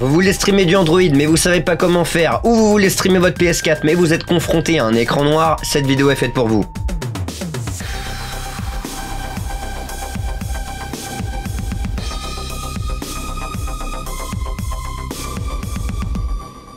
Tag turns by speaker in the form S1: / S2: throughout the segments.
S1: Vous voulez streamer du Android mais vous savez pas comment faire, ou vous voulez streamer votre PS4 mais vous êtes confronté à un écran noir, cette vidéo est faite pour vous.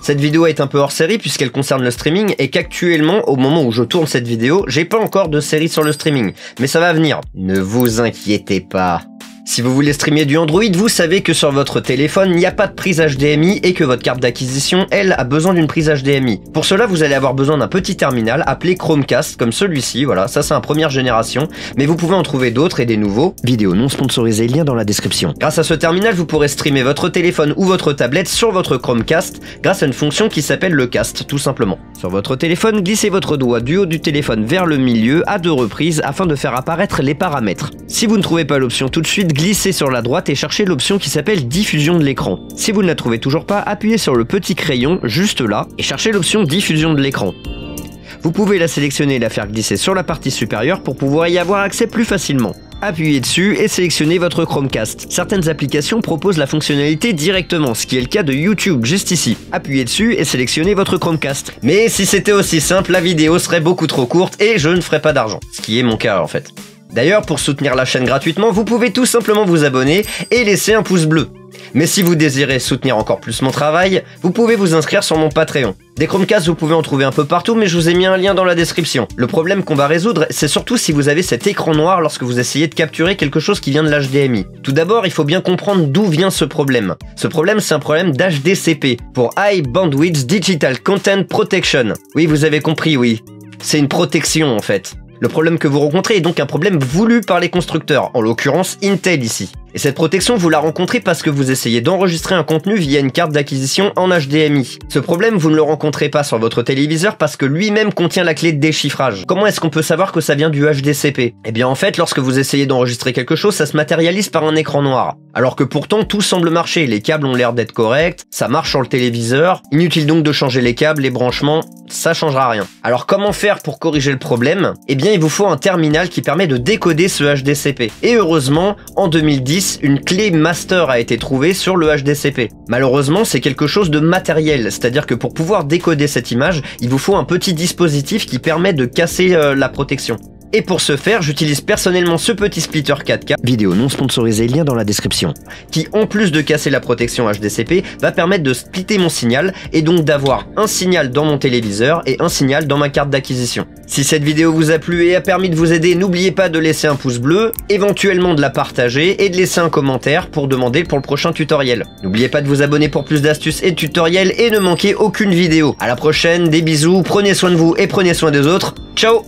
S1: Cette vidéo est un peu hors série puisqu'elle concerne le streaming et qu'actuellement, au moment où je tourne cette vidéo, j'ai pas encore de série sur le streaming. Mais ça va venir. Ne vous inquiétez pas. Si vous voulez streamer du Android, vous savez que sur votre téléphone, il n'y a pas de prise HDMI et que votre carte d'acquisition, elle, a besoin d'une prise HDMI. Pour cela, vous allez avoir besoin d'un petit terminal appelé Chromecast, comme celui-ci, voilà, ça c'est un première génération, mais vous pouvez en trouver d'autres et des nouveaux. Vidéo non sponsorisée, lien dans la description. Grâce à ce terminal, vous pourrez streamer votre téléphone ou votre tablette sur votre Chromecast grâce à une fonction qui s'appelle le cast, tout simplement. Sur votre téléphone, glissez votre doigt du haut du téléphone vers le milieu à 2 reprises afin de faire apparaître les paramètres. Si vous ne trouvez pas l'option tout de suite, glissez sur la droite et cherchez l'option qui s'appelle diffusion de l'écran. Si vous ne la trouvez toujours pas, appuyez sur le petit crayon juste là et cherchez l'option diffusion de l'écran. Vous pouvez la sélectionner et la faire glisser sur la partie supérieure pour pouvoir y avoir accès plus facilement. Appuyez dessus et sélectionnez votre Chromecast. Certaines applications proposent la fonctionnalité directement, ce qui est le cas de YouTube juste ici. Appuyez dessus et sélectionnez votre Chromecast. Mais si c'était aussi simple, la vidéo serait beaucoup trop courte et je ne ferais pas d'argent. Ce qui est mon cas en fait. D'ailleurs, pour soutenir la chaîne gratuitement, vous pouvez tout simplement vous abonner et laisser un pouce bleu. Mais si vous désirez soutenir encore plus mon travail, vous pouvez vous inscrire sur mon Patreon. Des Chromecasts, vous pouvez en trouver un peu partout, mais je vous ai mis un lien dans la description. Le problème qu'on va résoudre, c'est surtout si vous avez cet écran noir lorsque vous essayez de capturer quelque chose qui vient de l'HDMI. Tout d'abord, il faut bien comprendre d'où vient ce problème. Ce problème, c'est un problème d'HDCP, pour High Bandwidth Digital Content Protection. Oui, vous avez compris, oui. C'est une protection en fait. Le problème que vous rencontrez est donc un problème voulu par les constructeurs, en l'occurrence Intel ici. Et cette protection, vous la rencontrez parce que vous essayez d'enregistrer un contenu via une carte d'acquisition en HDMI. Ce problème, vous ne le rencontrez pas sur votre téléviseur parce que lui-même contient la clé de déchiffrage. Comment est-ce qu'on peut savoir que ça vient du HDCP? Eh bien en fait, lorsque vous essayez d'enregistrer quelque chose, ça se matérialise par un écran noir. Alors que pourtant, tout semble marcher, les câbles ont l'air d'être corrects, ça marche sur le téléviseur, inutile donc de changer les câbles, les branchements, ça changera rien. Alors comment faire pour corriger le problème? Eh bien il vous faut un terminal qui permet de décoder ce HDCP. Et heureusement, en 2010, une clé master a été trouvée sur le HDCP. Malheureusement, c'est quelque chose de matériel, c'est-à-dire que pour pouvoir décoder cette image, il vous faut un petit dispositif qui permet de casser la protection. Et pour ce faire, j'utilise personnellement ce petit splitter 4K, vidéo non sponsorisée, lien dans la description, qui en plus de casser la protection HDCP, va permettre de splitter mon signal et donc d'avoir un signal dans mon téléviseur et un signal dans ma carte d'acquisition. Si cette vidéo vous a plu et a permis de vous aider, n'oubliez pas de laisser un pouce bleu, éventuellement de la partager et de laisser un commentaire pour demander pour le prochain tutoriel. N'oubliez pas de vous abonner pour plus d'astuces et de tutoriels et ne manquez aucune vidéo. À la prochaine, des bisous, prenez soin de vous et prenez soin des autres. Ciao!